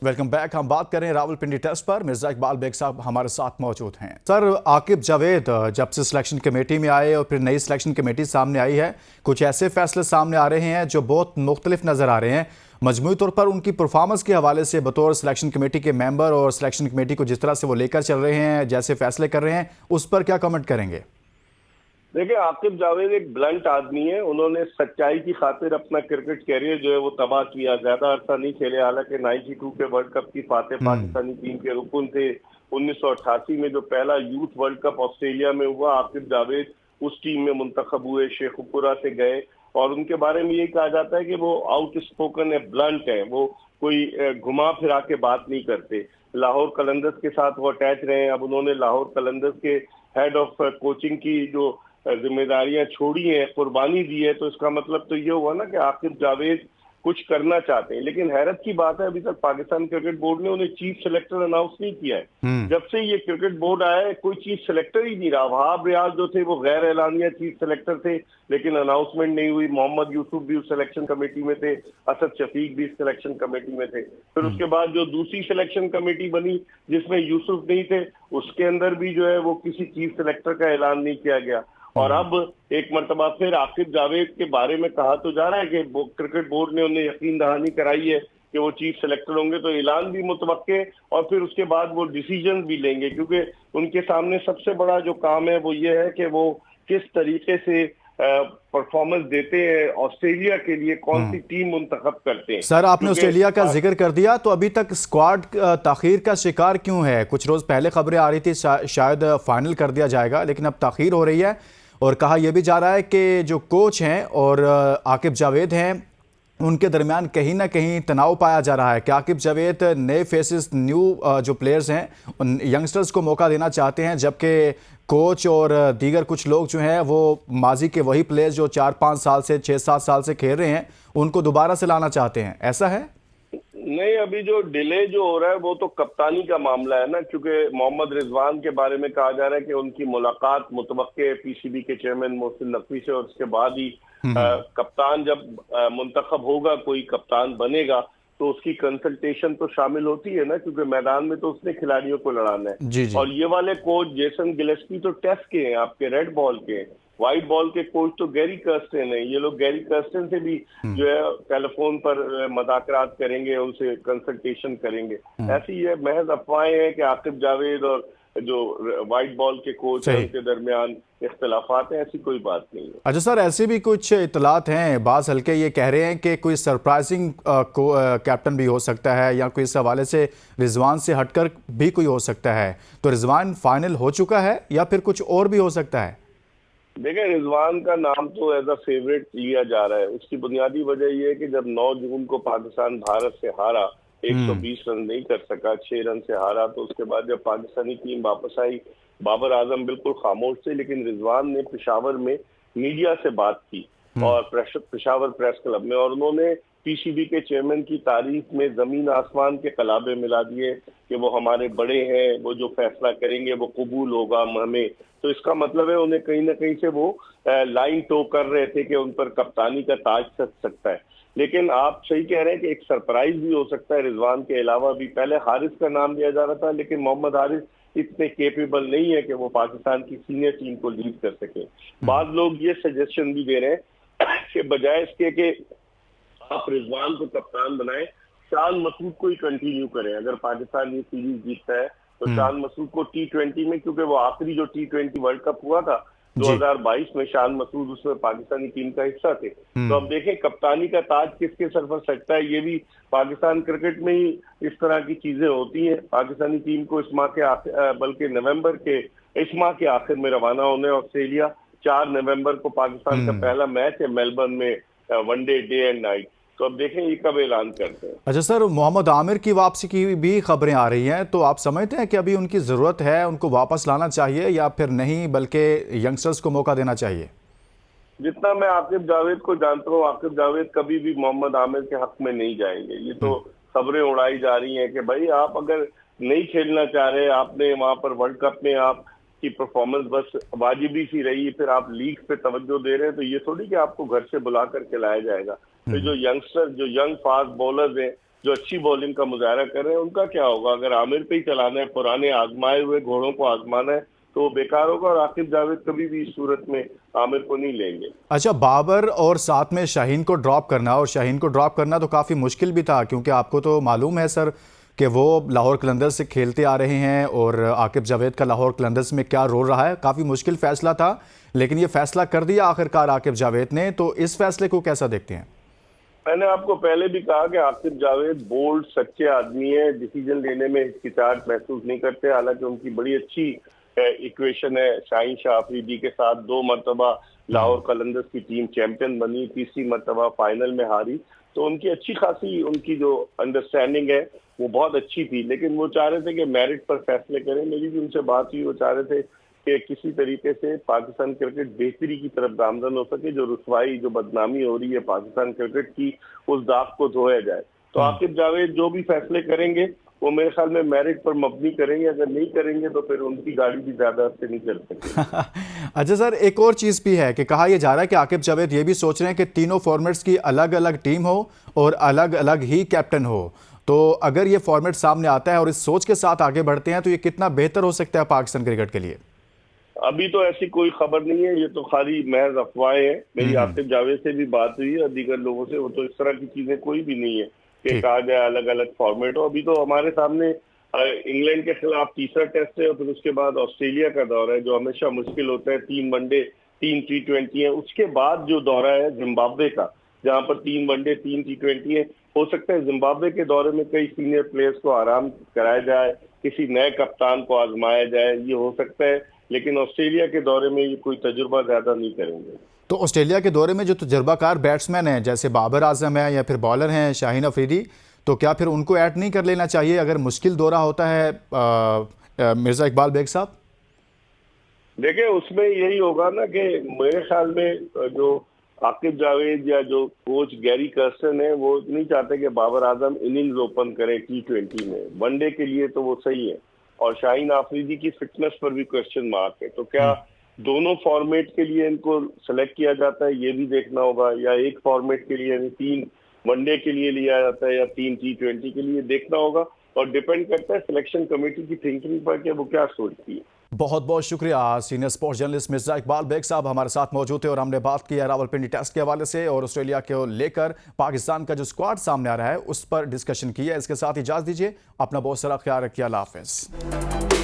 Welcome back. हम बात करें रावलपिंडी टेस्ट पर। मिर्जा इकबाल बेग साहब हमारे साथ मौजूद हैं। सर, आकिब जावेद जब से सिलेक्शन कमेटी में आए और फिर नई सिलेक्शन कमेटी सामने आई है, कुछ ऐसे फैसले सामने आ रहे हैं जो बहुत मुख्तलिफ नज़र आ रहे हैं। मजमूई तौर पर उनकी परफॉर्मेंस के हवाले से बतौर सिलेक्शन कमेटी के मेंबर और सिलेक्शन कमेटी को जिस तरह से वो लेकर चल रहे हैं, जैसे फैसले कर रहे हैं, उस पर क्या कमेंट करेंगे? देखिए, आकिब जावेद एक ब्लंट आदमी है। उन्होंने सच्चाई की खातिर अपना क्रिकेट कैरियर जो है वो तबाह किया। ज्यादा अरसा नहीं खेले, हालांकि 92 के वर्ल्ड कप की फातेह पाकिस्तानी टीम के रुकन थे। 1988 में जो पहला यूथ वर्ल्ड कप ऑस्ट्रेलिया में हुआ, आकिब जावेद उस टीम में मुंतखब हुए, शेखुपुरा से गए। और उनके बारे में यही कहा जाता है कि वो आउट स्पोकन है, ब्लंट है, वो कोई घुमा फिरा के बात नहीं करते। लाहौर कलंदर्स के साथ वो अटैच रहे। अब उन्होंने लाहौर कलंदर्स के हेड ऑफ कोचिंग की जो जिम्मेदारियां छोड़ी हैं, कुर्बानी दी है, तो इसका मतलब तो ये हुआ ना कि आकिब जावेद कुछ करना चाहते हैं। लेकिन हैरत की बात है, अभी तक पाकिस्तान क्रिकेट बोर्ड ने उन्हें चीफ सेलेक्टर अनाउंस नहीं किया है। जब से ये क्रिकेट बोर्ड आया है, कोई चीफ सेलेक्टर ही नहीं रहा। वहाब रियाज जो थे वो गैर एलानिया चीफ सेलेक्टर थे, लेकिन अनाउंसमेंट नहीं हुई। मोहम्मद यूसुफ भी उस सिलेक्शन कमेटी में थे, असद शफीक भी इस सिलेक्शन कमेटी में थे। फिर उसके बाद जो दूसरी सिलेक्शन कमेटी बनी जिसमें यूसुफ नहीं थे, उसके अंदर भी जो है वो किसी चीफ सेलेक्टर का ऐलान नहीं किया गया। और अब एक मरतबा फिर आकिब जावेद के बारे में कहा तो जा रहा है कि क्रिकेट बोर्ड ने उन्हें यकीन दहानी कराई है कि वो चीफ सेलेक्टर होंगे, तो ऐलान भी मुतवक्के और फिर उसके बाद वो डिसीजन भी लेंगे, क्योंकि उनके सामने सबसे बड़ा जो काम है वो ये है कि वो किस तरीके से परफॉर्मेंस देते हैं, ऑस्ट्रेलिया के लिए कौन सी टीम मुंतखब करते हैं। सर, आपने ऑस्ट्रेलिया का जिक्र कर दिया, तो अभी तक स्क्वाड ताखीर का शिकार क्यों है? कुछ रोज पहले खबरें आ रही थी शायद फाइनल कर दिया जाएगा, लेकिन अब ताखीर हो रही है। और कहा यह भी जा रहा है कि जो कोच हैं और आकिब जावेद हैं, उनके दरमियान कहीं ना कहीं तनाव पाया जा रहा है कि आकिब जावेद नए फेसेस, न्यू जो प्लेयर्स हैं, उन यंगस्टर्स को मौका देना चाहते हैं, जबकि कोच और दीगर कुछ लोग जो हैं वो माजी के वही प्लेयर्स जो 4-5 साल से 6-7 साल से खेल रहे हैं, उनको दोबारा से लाना चाहते हैं। ऐसा है? नहीं, अभी जो डिले जो हो रहा है वो तो कप्तानी का मामला है ना, क्योंकि मोहम्मद रिजवान के बारे में कहा जा रहा है कि उनकी मुलाकात मुतवक्के पीसीबी के चेयरमैन मोहसिन नकवी से, और उसके बाद ही कप्तान जब मुंतखब होगा, कोई कप्तान बनेगा, तो उसकी कंसल्टेशन तो शामिल होती है ना, क्योंकि मैदान में तो उसने खिलाड़ियों को लड़ाना है। जी। और ये वाले कोच जेसन गिलेस्पी तो टेस्ट के हैं, आपके रेड बॉल के हैं। व्हाइट बॉल के कोच तो गैरी कर्स्टन है। ये लोग गैरी कर्स्टन से भी जो है टेलीफोन पर मुज़ाकरात करेंगे, उनसे कंसल्टेशन करेंगे। ऐसी ये महज अफवाहें हैं कि आकिब जावेद और जो व्हाइट बॉल के कोच हैं उनके दरमियान इख्तिलाफात हैं, ऐसी कोई बात नहीं है। अच्छा सर, ऐसी भी कुछ इतलात हैं, बाज़ हल्के ये कह रहे हैं कि कोई सरप्राइजिंग कैप्टन भी हो सकता है, या कोई इस हवाले से रिजवान से हटकर भी कोई हो सकता है। तो रिजवान फाइनल हो चुका है या फिर कुछ और भी हो सकता है? देखिए, रिजवान का नाम तो एज अ फेवरेट लिया जा रहा है। उसकी बुनियादी वजह यह है कि जब 9 जून को पाकिस्तान भारत से हारा, 120 रन नहीं कर सका, 6 रन से हारा, तो उसके बाद जब पाकिस्तानी टीम वापस आई, बाबर आजम बिल्कुल खामोश थे, लेकिन रिजवान ने पेशावर में मीडिया से बात की और पेशावर प्रेस क्लब में, और उन्होंने पीसीबी के चेयरमैन की तारीफ में जमीन आसमान के कलाबे मिला दिए कि वो हमारे बड़े हैं, वो जो फैसला करेंगे वो कबूल होगा हमें। तो इसका मतलब है उन्हें कहीं ना कहीं से वो लाइन टो कर रहे थे कि उन पर कप्तानी का ताज सज सकता है। लेकिन आप सही कह रहे हैं कि एक सरप्राइज भी हो सकता है रिजवान के अलावा भी। पहले हारिस का नाम लिया जा रहा था, लेकिन मोहम्मद हारिस इतने केपेबल नहीं है कि वो पाकिस्तान की सीनियर टीम को लीड कर सके। बाद लोग ये सजेशन भी दे रहे हैं कि बजाय इसके कि आप रिजवान को कप्तान बनाए, शान मसूद को ही कंटिन्यू करें। अगर पाकिस्तान ये सीरीज जीतता है तो शान मसूद को T20 में, क्योंकि वो आखिरी जो T20 वर्ल्ड कप हुआ था 2022 में, शान मसूद उसमें पाकिस्तानी टीम का हिस्सा थे। तो अब देखें कप्तानी का ताज किसके सर पर सजता है। ये भी पाकिस्तान क्रिकेट में ही इस तरह की चीजें होती हैं। पाकिस्तानी टीम को इस माह के बल्कि नवंबर के इस माह के आखिर में रवाना होने ऑस्ट्रेलिया। 4 नवंबर को पाकिस्तान का पहला मैच है मेलबर्न में, वनडे डे एंड नाइट। तो अब देखें ये कब ऐलान करते हैं। अच्छा सर, मोहम्मद आमिर की वापसी की भी खबरें आ रही हैं, तो आप समझते हैं कि अभी उनकी ज़रूरत है, उनको वापस लाना चाहिए, या फिर नहीं बल्कि यंगस्टर्स को मौका देना चाहिए? जितना मैं आकिब जावेद को जानता हूँ, आकिब जावेद कभी भी मोहम्मद आमिर के हक में नहीं जाएंगे। ये तो खबरें उड़ाई जा रही हैं कि भाई आप अगर नहीं खेलना चाह रहे, आपने वहां पर वर्ल्ड कप में आपकी परफॉर्मेंस बस वाजिबी सी रही, फिर आप लीग पे तवज्जो दे रहे हैं, तो ये थोड़ी कि आपको घर से बुला कर खिलाया जाएगा। तो जो यंगस्टर, जो यंग फास्ट बॉलर्स हैं, जो अच्छी बॉलिंग का मुजाहरा कर रहे हैं, उनका क्या होगा? अगर आमिर पे ही चलाना है, पुराने आजमाए हुए घोड़ों को आजमाना है, तो वो बेकार होगा और आकिब जावेद कभी भी इस सूरत में आमिर को नहीं लेंगे। अच्छा, बाबर और साथ में शाहीन को ड्रॉप करना, और शाहीन को ड्रॉप करना तो काफ़ी मुश्किल भी था, क्योंकि आपको तो मालूम है सर कि वो लाहौर कलंदर्स से खेलते आ रहे हैं और आकिब जावेद का लाहौर कलंदर्स में क्या रोल रहा है। काफ़ी मुश्किल फैसला था, लेकिन ये फैसला कर दिया आखिरकार आकिब जावेद ने, तो इस फैसले को कैसा देखते हैं? मैंने आपको पहले भी कहा कि आकिब जावेद बोल्ड सच्चे आदमी है, डिसीजन लेने में हिचकिचाहट महसूस नहीं करते। हालांकि उनकी बड़ी अच्छी इक्वेशन है, शाहीन शाह अफरीदी के साथ 2 मरतबा लाहौर कलंदर्स की टीम चैंपियन बनी, तीसरी मरतबा फाइनल में हारी, तो उनकी अच्छी खासी उनकी जो अंडरस्टैंडिंग है वो बहुत अच्छी थी। लेकिन वो चाह रहे थे कि मेरिट पर फैसले करें। मेरी भी उनसे बात हुई, वो चाह रहे थे कि किसी तरीके से पाकिस्तान क्रिकेट बेहतरी की तरफ गामजन हो सके, जो रुसवाई जो बदनामी हो रही है पाकिस्तान क्रिकेट की, उस दाग को धोया जाए। तो आकिब जावेद जो भी फैसले करेंगे वो मेरे ख्याल में मेरिट पर मबनी करेंगे। अगर नहीं करेंगे तो फिर उनकी गाड़ी भी ज्यादा से नहीं चल सकती। अच्छा सर, एक और चीज़ भी है कि कहा यह जा रहा है कि आकिब जावेद ये भी सोच रहे हैं कि तीनों फॉर्मेट्स की अलग अलग टीम हो और अलग अलग ही कैप्टन हो। तो अगर ये फॉर्मेट सामने आता है और इस सोच के साथ आगे बढ़ते हैं तो ये कितना बेहतर हो सकता है पाकिस्तान क्रिकेट के लिए? अभी तो ऐसी कोई खबर नहीं है, ये तो खाली महज अफवाहें हैं। मेरी आकिब जावेद से भी बात हुई है और दीगर लोगों से, वो तो इस तरह की चीजें कोई भी नहीं है कि कहा जाए अलग अलग फॉर्मेट हो। अभी तो हमारे सामने इंग्लैंड के खिलाफ तीसरा टेस्ट है और फिर उसके बाद ऑस्ट्रेलिया का दौरा है, जो हमेशा मुश्किल होता है। 3 वनडे 3 T20 है, उसके बाद जो दौरा है जिम्बाब्वे का, जहां पर 3 वनडे 3 T20 है। हो सकता है जिम्बाब्वे के दौरे में कई सीनियर प्लेयर्स को आराम कराया जाए, किसी नए कप्तान को आजमाया जाए, ये हो सकता है। लेकिन ऑस्ट्रेलिया के दौरे में ये कोई तजुर्बा ज्यादा नहीं करेंगे। तो ऑस्ट्रेलिया के दौरे में जो तजर्बाकार बैट्समैन हैं, जैसे बाबर आजम है या फिर बॉलर हैं शाहीन अफरीदी, तो क्या फिर उनको ऐड नहीं कर लेना चाहिए अगर मुश्किल दौरा होता है मिर्जा इकबाल बेग साहब? देखिए, उसमें यही होगा ना कि मेरे ख्याल में जो आकिब जावेद या जो कोच गैरी कर्स्टन है, वो नहीं चाहते कि बाबर आजम इनिंग्स ओपन करें T20 में। वनडे के लिए तो वो सही है, और शाहीन आफरीदी की फिटनेस पर भी क्वेश्चन मार्क है। तो क्या दोनों फॉर्मेट के लिए इनको सेलेक्ट किया जाता है, ये भी देखना होगा, या एक फॉर्मेट के लिए यानी 3 वनडे के लिए लिया जाता है या 3 T20 के लिए, देखना होगा। और डिपेंड करता है सिलेक्शन कमेटी की थिंकिंग पर कि वो क्या सोचती है। बहुत बहुत शुक्रिया। Senior sports journalist Mirza Iqbal Baig साहब हमारे साथ मौजूद थे और हमने बात की है रावलपिंडी टेस्ट के हवाले से और ऑस्ट्रेलिया को लेकर पाकिस्तान का जो स्क्वाड सामने आ रहा है उस पर डिस्कशन की है। इसके साथ इजाजत दीजिए, अपना बहुत सारा ख्याल रखिए। अल्लाह हाफिज।